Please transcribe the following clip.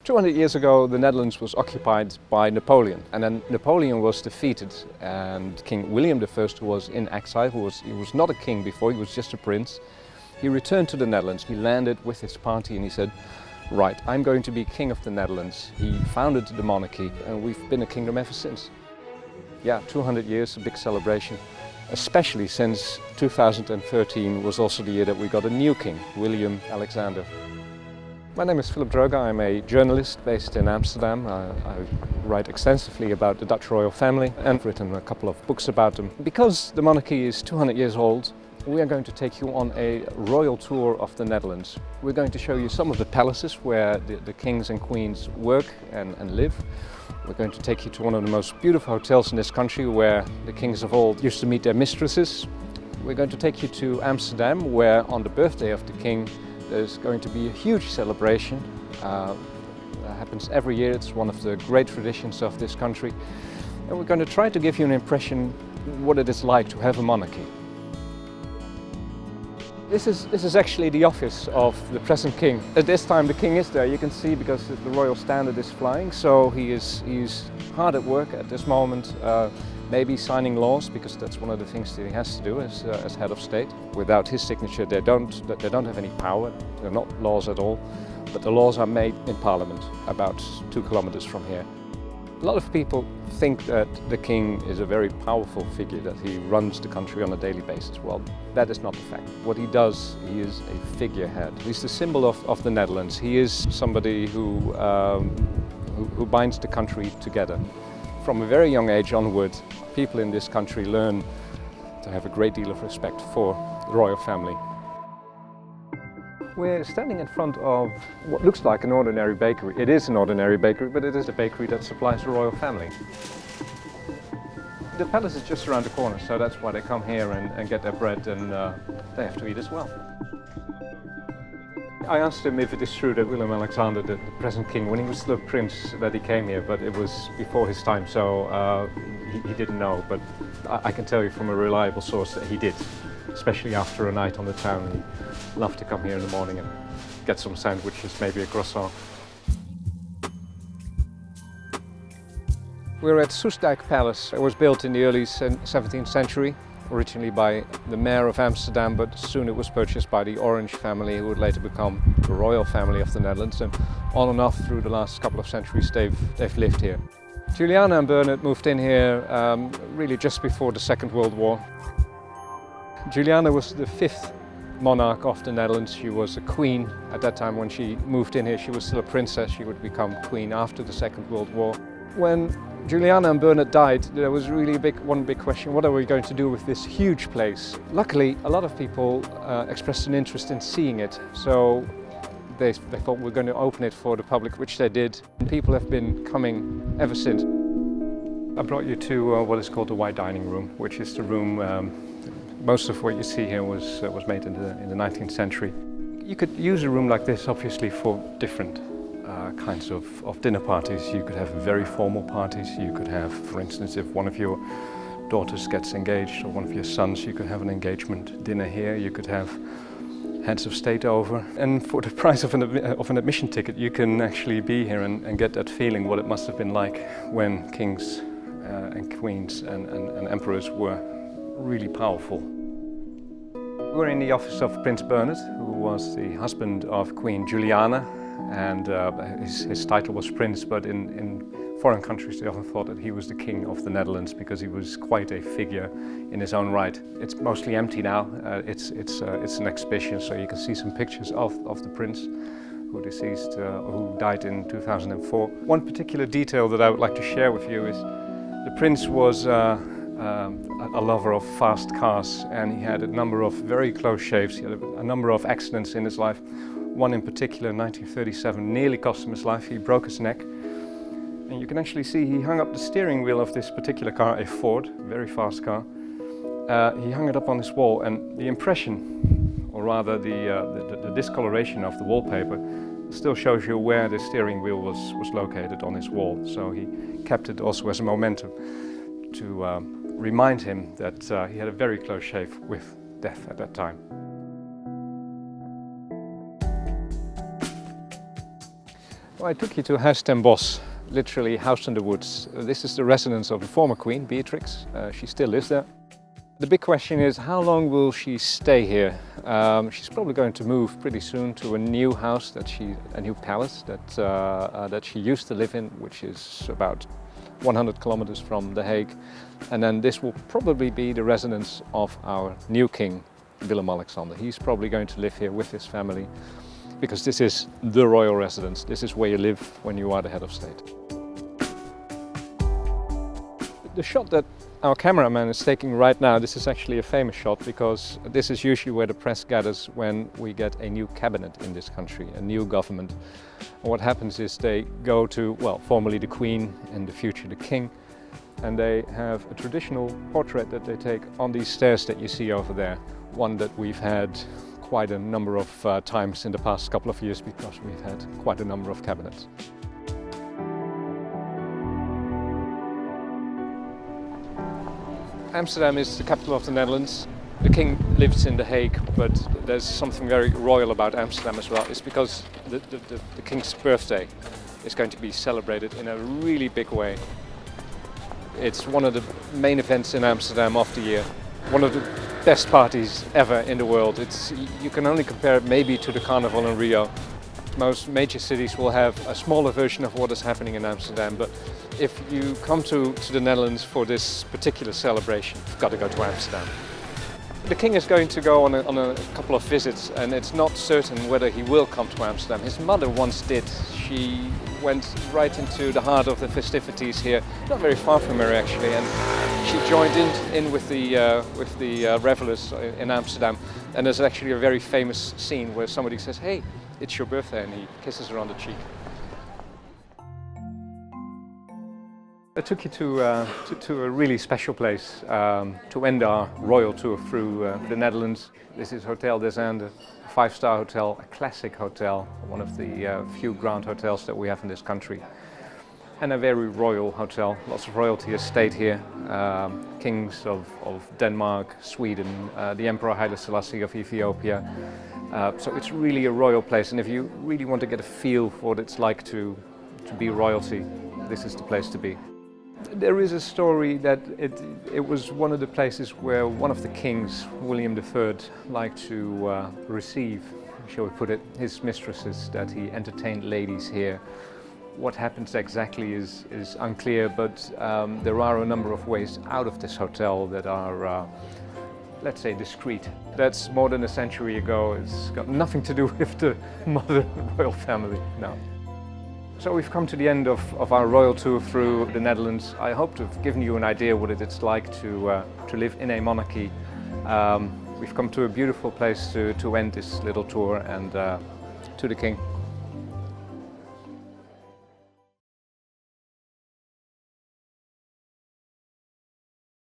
200 years ago, the Netherlands was occupied by Napoleon, and then Napoleon was defeated, and King William I, who was in exile, he was not a king before, he was just a prince, he returned to the Netherlands. He landed with his party and he said, right, I'm going to be king of the Netherlands. He founded the monarchy, and we've been a kingdom ever since. Yeah, 200 years, a big celebration, especially since 2013 was also the year that we got a new king, Willem-Alexander. My name is Philip Droger. I'm a journalist based in Amsterdam. I write extensively about the Dutch royal family and I've written a couple of books about them. Because the monarchy is 200 years old, we are going to take you on a royal tour of the Netherlands. We're going to show you some of the palaces where the kings and queens work and live. We're going to take you to one of the most beautiful hotels in this country where the kings of old used to meet their mistresses. We're going to take you to Amsterdam, where on the birthday of the king there's going to be a huge celebration. That happens every year. It's one of the great traditions of this country. And we're going to try to give you an impression what it is like to have a monarchy. This is actually the office of the present king. At this time the king is there, you can see, because the royal standard is flying, so he's hard at work at this moment, maybe signing laws, because that's one of the things that he has to do as head of state. Without his signature they don't have any power, they're not laws at all, but the laws are made in Parliament about 2 kilometers from here. A lot of people think that the king is a very powerful figure, that he runs the country on a daily basis. Well, that is not the fact. What he does, he is a figurehead. He's the symbol of the Netherlands. He is somebody who binds the country together. From a very young age onward, people in this country learn to have a great deal of respect for the royal family. We're standing in front of what looks like an ordinary bakery. It is an ordinary bakery, but it is a bakery that supplies the royal family. The palace is just around the corner, so that's why they come here and get their bread, and they have to eat as well. I asked him if it is true that Willem-Alexander, the present king, when he was still a prince, that he came here, but it was before his time, so he didn't know. But I can tell you from a reliable source that he did, especially after a night on the town. He loved to come here in the morning and get some sandwiches, maybe a croissant. We're at Soestdijk Palace. It was built in the early 17th century. Originally by the mayor of Amsterdam, but soon it was purchased by the Orange family, who would later become the royal family of the Netherlands, and on and off through the last couple of centuries they've lived here. Juliana and Bernhard moved in here really just before the Second World War. Juliana was the 5th monarch of the Netherlands. She was a queen at that time. When she moved in here, she was still a princess. She would become queen after the Second World War. When Juliana and Bernhard died, there was really one big question: what are we going to do with this huge place? Luckily, a lot of people expressed an interest in seeing it, so they thought we're going to open it for the public, which they did. And people have been coming ever since. I brought you to what is called the White Dining Room, which is the room, most of what you see here was made in the 19th century. You could use a room like this obviously for different kinds of dinner parties. You could have very formal parties. You could have, for instance, if one of your daughters gets engaged or one of your sons, you could have an engagement dinner here. You could have heads of state over. And for the price of an admission ticket, you can actually be here and get that feeling what it must have been like when kings and queens and emperors were really powerful. We're in the office of Prince Bernhard, who was the husband of Queen Juliana, and his title was Prince, but in foreign countries they often thought that he was the king of the Netherlands because he was quite a figure in his own right. It's mostly empty now. It's an exhibition, so you can see some pictures of the prince who died in 2004. One particular detail that I would like to share with you is the prince was a lover of fast cars, and he had a number of very close shaves. He had a number of accidents in his life. One in particular in 1937 nearly cost him his life. He broke his neck. And you can actually see he hung up the steering wheel of this particular car, a Ford, a very fast car. He hung it up on this wall, and the impression, or rather the discoloration of the wallpaper, still shows you where the steering wheel was located on this wall. So he kept it also as a memento to remind him that he had a very close shave with death at that time. I took you to Huis ten Bosch, literally house in the woods. This is the residence of the former queen, Beatrix. She still lives there. The big question is, how long will she stay here? She's probably going to move pretty soon to a new house, a new palace that she used to live in, which is about 100 kilometers from The Hague. And then this will probably be the residence of our new king, Willem-Alexander. He's probably going to live here with his family, because this is the royal residence. This is where you live when you are the head of state. The shot that our cameraman is taking right now, this is actually a famous shot, because this is usually where the press gathers when we get a new cabinet in this country, a new government. And what happens is they go to, well, formerly the Queen, in the future the King, and they have a traditional portrait that they take on these stairs that you see over there. One that we've had quite a number of times in the past couple of years, because we've had quite a number of cabinets. Amsterdam is the capital of the Netherlands. The king lives in The Hague, but there's something very royal about Amsterdam as well. It's because the king's birthday is going to be celebrated in a really big way. It's one of the main events in Amsterdam of the year. One of the best parties ever in the world. You can only compare it maybe to the Carnival in Rio. Most major cities will have a smaller version of what is happening in Amsterdam, but if you come to the Netherlands for this particular celebration, you've got to go to Amsterdam. The king is going to go on a couple of visits, and it's not certain whether he will come to Amsterdam. His mother once did. She went right into the heart of the festivities here, not very far from here actually, and she joined in with the revelers in Amsterdam. And there's actually a very famous scene where somebody says, "Hey, it's your birthday," and he kisses her on the cheek. I took you to a really special place to end our royal tour through the Netherlands. This is Hotel des Indes, a five-star hotel, a classic hotel, one of the few grand hotels that we have in this country. And a very royal hotel. Lots of royalty has stayed here. Kings of Denmark, Sweden, the Emperor Haile Selassie of Ethiopia. So it's really a royal place, and if you really want to get a feel for what it's like to be royalty, this is the place to be. There is a story that it was one of the places where one of the kings, William III, liked to receive, shall we put it, his mistresses, that he entertained ladies here. What happens exactly is unclear, but there are a number of ways out of this hotel that are, let's say, discreet. That's more than a century ago. It's got nothing to do with the modern royal family, no. So we've come to the end of our royal tour through the Netherlands. I hope to have given you an idea what it's like to live in a monarchy. We've come to a beautiful place to end this little tour, and to the King.